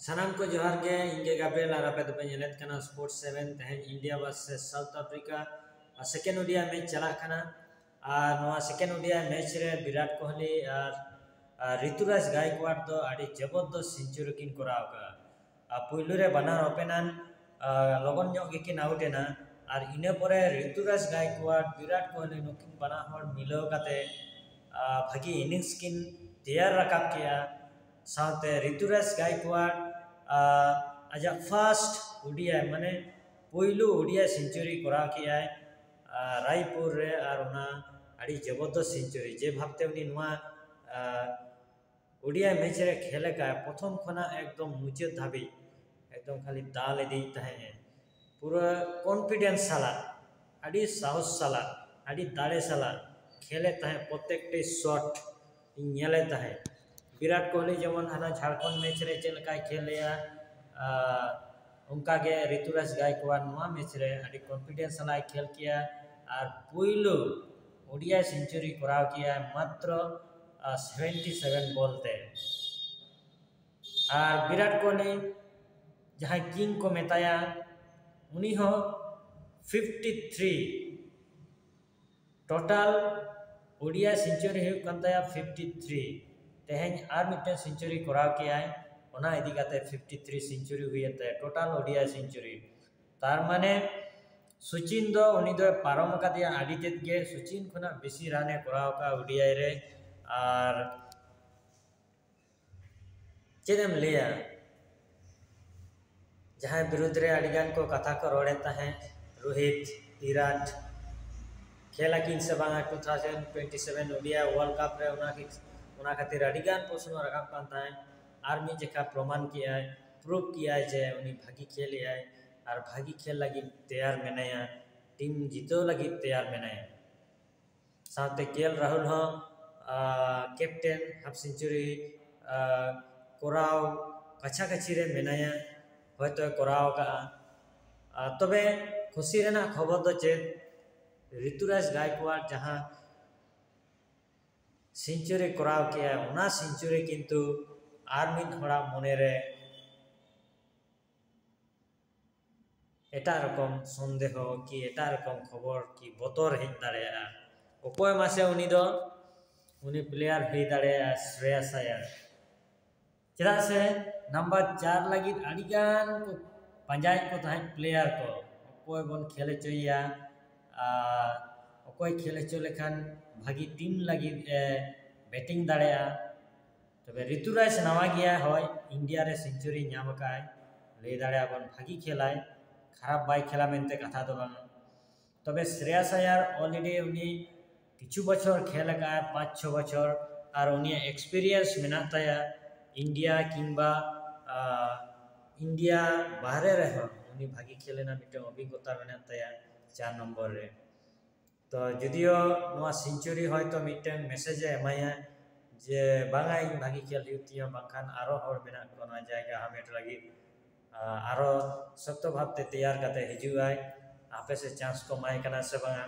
सानाम को जोहार गे इंगे गाब्रिएल और आपे दोपे नेलेत कना स्पोर्ट्स 7 तहें India versus South Africa second ODI match चला कना और नोआ सेकेंड ओडिया मैच रे विराट कोहली और ऋतुराज गायकवाड़ दो आड़ी जबरदस्त सेंचुरी किन कराव का पुइलु रे बनार ओपेनान लगन ᱧᱚᱜ ᱜᱮᱠᱤᱱ आउटेना और इने परे ऋतुराज गायकवाड़ विराट कोहली नुकिन बना हर मिलाव काते भागी इनिंग्स किन तैयार रकाब किया साथे ऋतुराज गायकवाड़ आजा फर्स्ट ओडिया माने पुइलु ओडिया सेंचुरी कराव किया रायपुर रे और उना आड़ी जबरदस्त सेंचुरी जे भाबते उनी नुआ ओडिया मैच रे खेले का प्रथम खना एकदम मुचाद धाबी एकदम खाली दाल इदी तहे पूरा कॉन्फिडेंस साला आड़ी साहस साला आड़ी दाड़े साला खेले तहे प्रत्येकटी शॉट नेले तहे विराट कोहली जेमन हाना झारखंड मैच रे चलका खेलया उनका के ऋतुराज गायकवाड़ नुआ मैच रे आड़ी कॉन्फिडेंस साला खेल किया और पुइलु ओडिया सेंचुरी कराव किया मात्र 77 बॉल ते और विराट कोहली जहाँ किंग को मेताया उनी हो 53 टोटल ओडिया सेंचुरी हो कंताया 53 तेहें और मिट्टे सेंचुरी कराव किया ओना इदी काते 53 सेंचुरी हुईते टोटल ओडिया सेंचुरी तार माने सचिन दो उनी दो पारम कादिया आडी तेद गे सचिन खुना बेसी राने कराव का ओडिया रे और चेदम लिया जहाँ विरुद्ध रे आडिगान को कथा को रोड़ेता है रोहित विराट खेला किन से बांगा 2027 ओडिया वर्ल्ड कप रे उना खातिर आडिगान प्रश्न रखाब पाता है आर्मी जेका प्रमाण किया है प्रूव किया है जे उनी भागी खेल है और भागी खेल लगी तैयार मेनाया टीम जीतो लगी तैयार मेनाया साथे केएल राहुल हो कैप्टन हाफ सेंचुरी कराव कछा कछी रे मेनाया होयतो कराव का तबे खुशी रेना खबर दो चेत ऋतुराज गायकवाड़ जहाँ सेंचुरी कराव किया उना सेंचुरी किंतु आर मिद हड़ा मने रे एटा रकम संदेह कि एटा रकम खबर कि बतर हेज दाड़ेया ओकोय मासे उनी प्लेयर हुई दाड़ेया श्रेयस अय्यर चेदा से नंबर 4 लगी आडिगान को पंजाय को तहे प्लेयर को ओकोय बन खेले चोया ओकोय खेले चो लेखान भागी टीम लगी बैटिंग दाड़ेया तबे ऋतुराज नवा गया होय इंडिया रे सेंचुरी नाम काय ले दाड़ेया बन भागी खेलाय खराब बाय खेला मेनते कथा दो बांग तबे श्रेयस अय्यर ऑलरेडी उनी किछु बछर खेल का 5-6 बछर और उनी एक्सपीरियंस मेना ताया इंडिया किंबा इंडिया बाहरे रहे उनी भागी खेलेना मिटे अभिज्ञता मेना ताया 4 नंबर रे तो जदियो नोआ सेंचुरी होय तो मिटे मैसेज एमाया जे बांगा इन भागी खेल युतिया बांखान आरो हर मेना कोना जायगा हमेट लगी आरो सख्त भावते तैयार करते हिजुआय आपे से चांस को माय कना से बांगा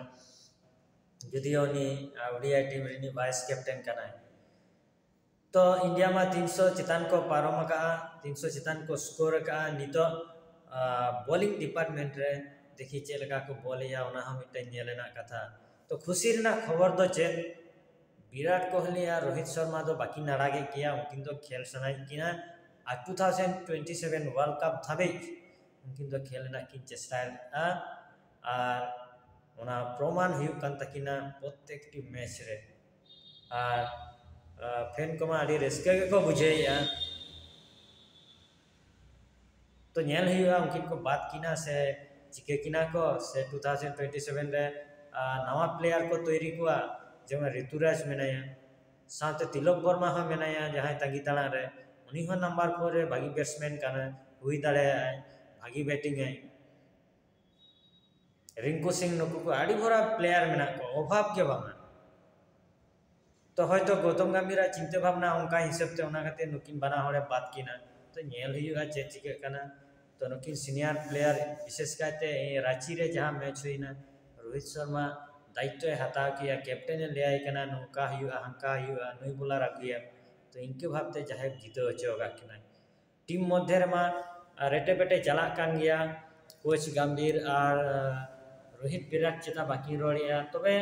जदियो नि Odia team Rini vice captain कना तो इंडिया में 300 चितान को पारम का 300 चितान को स्कोर का नितो बॉलिंग डिपार्टमेंट रे देखी चेलका को बॉलिया ओना हम मिटे नेलेना कथा तो खुशी रेना खबर दो चे विराट कोहली और रोहित शर्मा दो बाकी नाड़ागे किया उनकिन तो खेल सनाई किना 2027 वर्ल्ड कप धाबे उनकिन तो खेलना किन चेष्टा और ओना प्रमाण हुई कान तकिना प्रत्येक टी मैच रे और फैन को मा आड़ी रेस्का को बुझेया तो नेल हुआ उनकिन को बात किना से चिके किना को से 2027 रे नवा प्लेयर को तैयारी को जेमा ऋतुराज मेनाया साथे तिलक वर्मा हो मेनाया जहां तंगी ताना रे उनी हो नंबर 4 रे भागी बैट्समैन काना हुई दाड़े भागी बैटिंग है रिंकू सिंह नुकु को आड़ी भरा प्लेयर मेना को अभाव के बांगा तो हयतो गौतम गंभीर चिंता भावना उनका हिसाब ते ओना खाते नुकिन बना हरे बात किना तो नेल हुआ चे चिके कना तो नुकिन सीनियर प्लेयर विशेष काते रांची रे जहां मैच हुईना रोहित शर्मा दायित्व हताव किया कैप्टन ले आय कना नुका हुआ हंका हुआ नुई बोला रखिया तो इनके भावते जहां जीतो होगा किना टीम मध्य रे मा रेटे पेटे चला कान गया कोच गंभीर और रोहित विराट चेता बाकी रोड़िया तबे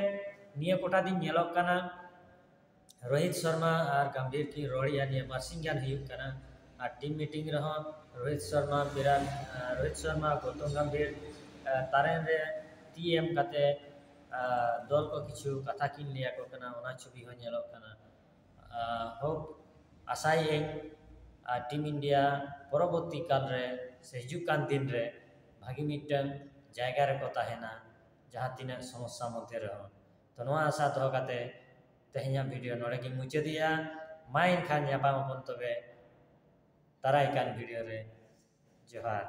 निया कोटा दिन नेलोक काना रोहित शर्मा और गंभीर की रोड़िया निया बारसिंग गान हुयुक काना और टीम मीटिंग रहो रोहित शर्मा गौतम गंभीर तारेन रे टी एम काते दल को किछु कथा किन लिया को कना ओना छवि हो नेलोक काना होप आशाई टीम इंडिया परवर्ती काल रे से हिजुक कान दिन रे भागी मिटन जायगा रे को ताहेना जहाँ तीना समस्या मध्य रहो तो नोआ आशा दो काते तेहኛ वीडियो नोड़े की मुचादिया मा इनखान यापाम अपन तबे ताराई कान वीडियो रे जोहार।